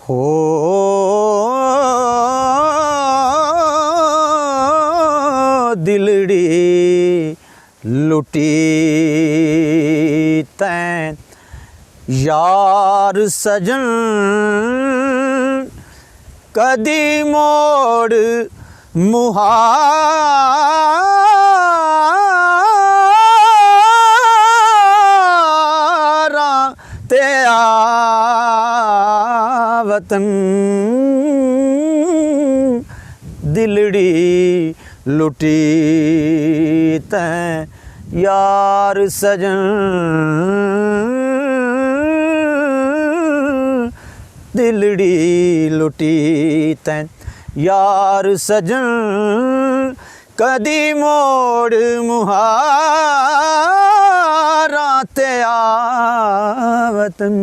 हो दिलड़ी लुटी तैं यार सजन कदी मोड़ मुहारा ते आवतन दिलड़ी लुटी तैं यार सजन दिलड़ी लुटी तैं यार सजन कदी मोड़ मुहारा ते आवतन।